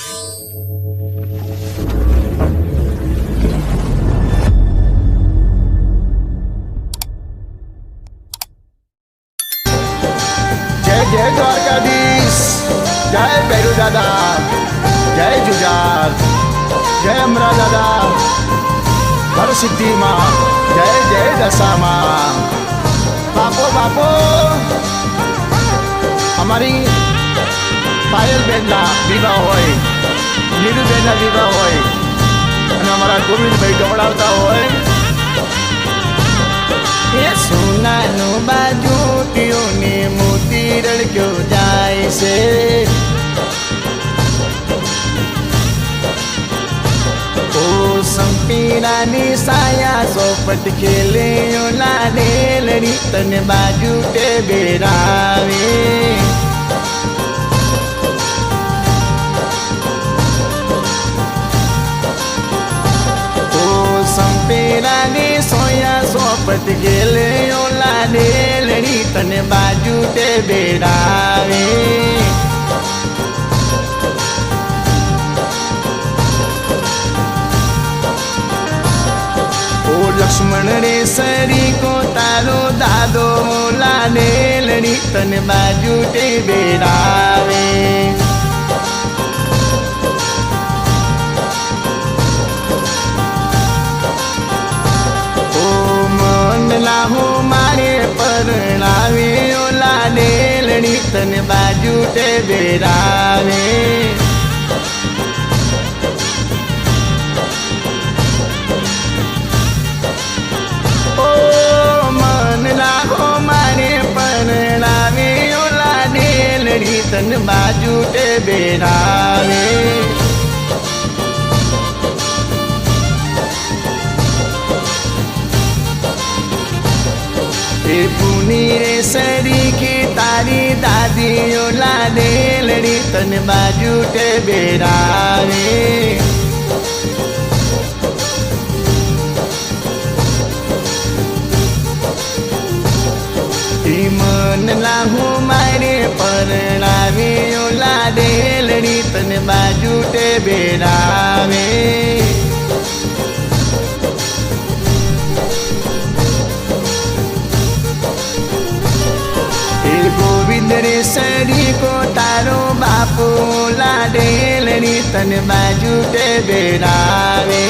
जय द्वारकाधीश, जय भैरू दादा, जय जुजार, जय अमरा दादा, हर सिद्धि माँ, जय जय दशा माँ। बापो बापो हमारी पायल बेनना विवाह होय, नीलू बेनना विवाह होय અને અમારા ગોવિંદભાઈ ગવડાવતા હોય એ સોનાનો બાજુટીઓને મોતી રડક્યો જાય છે ઓ સંપીરાની સાયા સોપટ ખેલે ઓલાને લડી તને બાજુટે બેરાવે संपेराने सोया सोपत गेले ओलाने लड़ी तने बाजू ते बेरावे ओ लक्ष्मण रे सरी को तारो दादो ओलाने लड़ी तने बाजू ते बेरावे लाहो मारे परणावे ओलाने लड़ी तने बाजू ते बेरावे ओ मन लाहो मारे परणावे ओलाने लड़ी तने बाजू ते बेरावे पुनी रे सरी की तारी दादी ओलाने लड़ी तन बाजू ते बेरावे मन लाहू मारे परणावे ओलाने लड़ी तन बाजू ते बेरावे गोविंद रे सरी को तारो बापू लाडे लड़ी तन बाजू ते बेरावे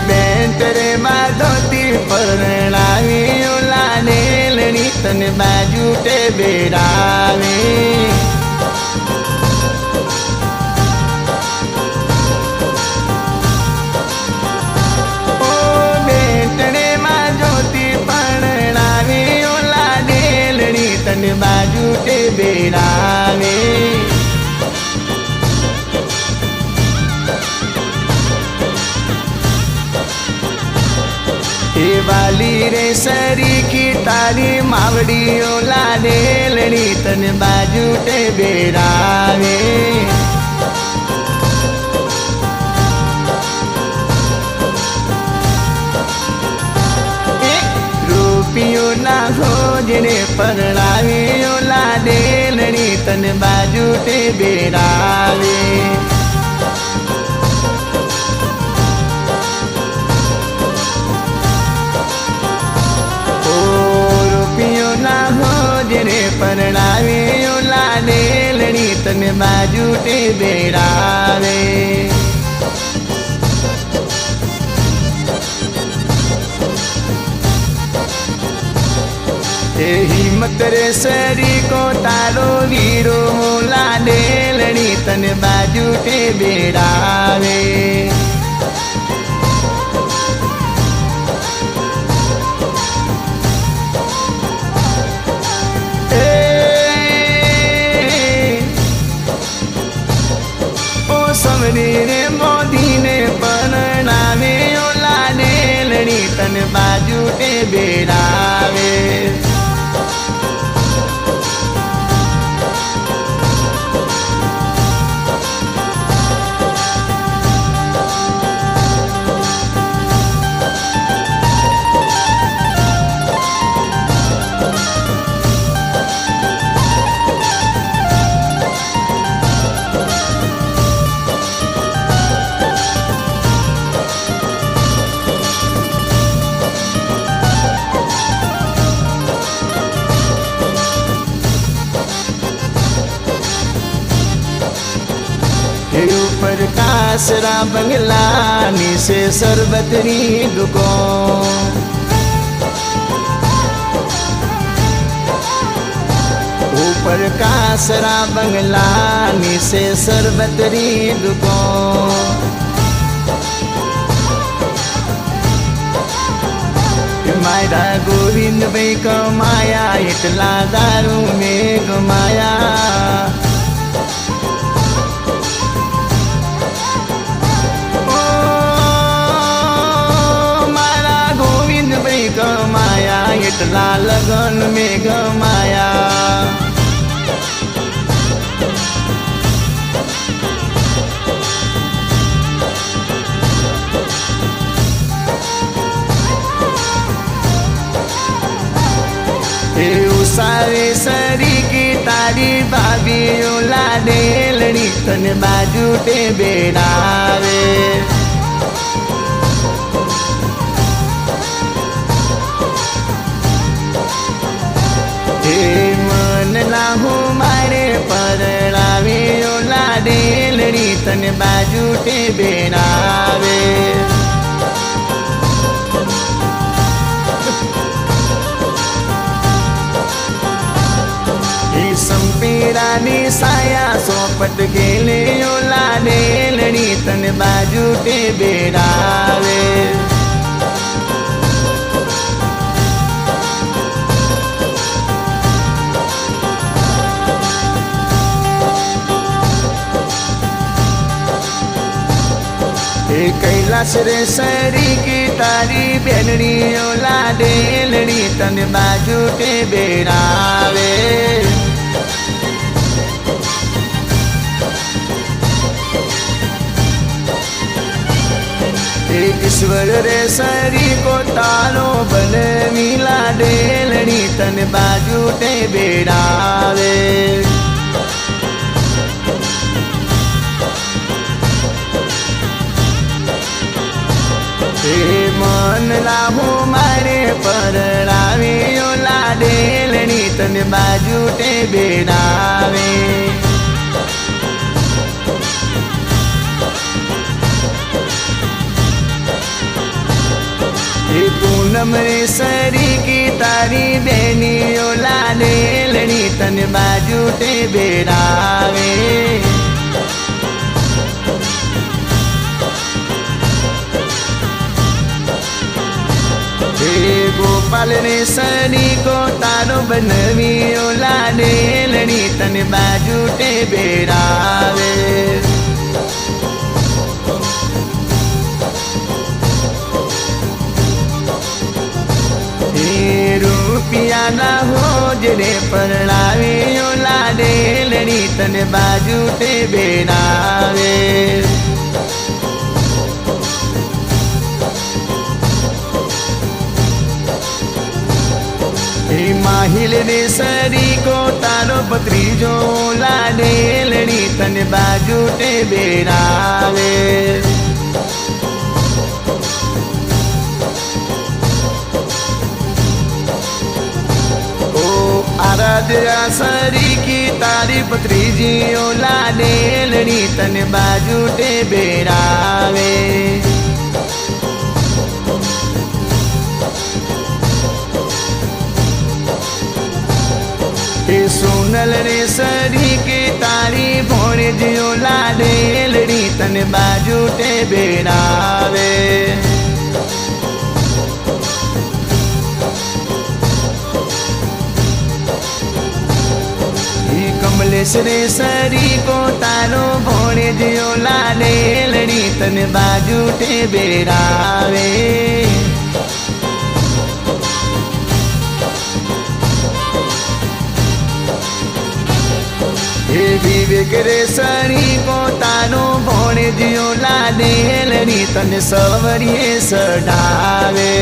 बेंट रे माधोती परणावी ओलाने लड़ी तन बाजू ते बेरावे तने बाजू ते बेरावे ए वाली रे सरी की तारी मावड़ी ओलाने लड़ी तने बाजू ते बेरावे पियो ना हो जने परणावे ओलाने लड़ी तन बाजू ते बेरावे ओ पियो ना हो जने परणावे ओलाने लड़ी तन बाजू ते बेरावे हिम्मत रे सरी को तारो वीरो लाडे लड़ी तन बाजू ते बेरावे ओ समरी रे मोदी ने परणावे ओलाने लड़ी तन बाजू ते बेरावे કાસરા બંગલા નીચે શરબતની દુકાન ऊपर कासरा बंगला नीचे शरबतरी दुकान मायरा गोविंद भाई कमाया इतला दारू में गमाया मारा गोविंद भाई कमाया इतला लगन में गमाया सारे सरी की तारी भाभी लाडे लड़ी तन बाजू ते बेड़ावे हे मन लाहू मारे परणावे लाडे लड़ी तन बाजू ते बेड़ावे संपीरानी साया सोपट गेले लाडे लड़ी तन बाजू ते बेड़ावे कैलाश रे सरी की तारी बेनड़ी लाडे लड़ी तन बाजू ते बेड़ावे ईश्वर रे सरी को तारो बल मिला दे लड़ी तन बाजू ते बेड़ावे मन लाभो मारे परणावे लाडे लड़ी तन बाजू ते बेड़ावे पूनम रे सरी की तारी बेनी लाडे लड़ी तन बाजू ते बेड़ावे गोपाल रे सरी को तारो बनवी लाडे लड़ी तन बाजू ते बेड़ावे रूपिया ना हो जरे परणावे लाडे लड़ी तन बाजू ते बेड़ावे माहिल रे सरी को तारो पत्रीजो लाडे लड़ी तन बाजू ते बेड़ावे आराध्या सरी की तारी पत्रीजी लाडे लड़ी तन बाजू ते बेड़ावे सोनल रे सरी की तारी भोरे जियो लाडे लड़ी तन बाजू ते बेड़ावे कमलेश रे सरी को तारो भोरे जियो लाडे लड़ी तन बाजू ते बेड़ावे विवेक रे सरी को तारो भोरे जियो लाडे लड़ी तन सवरिये सडावे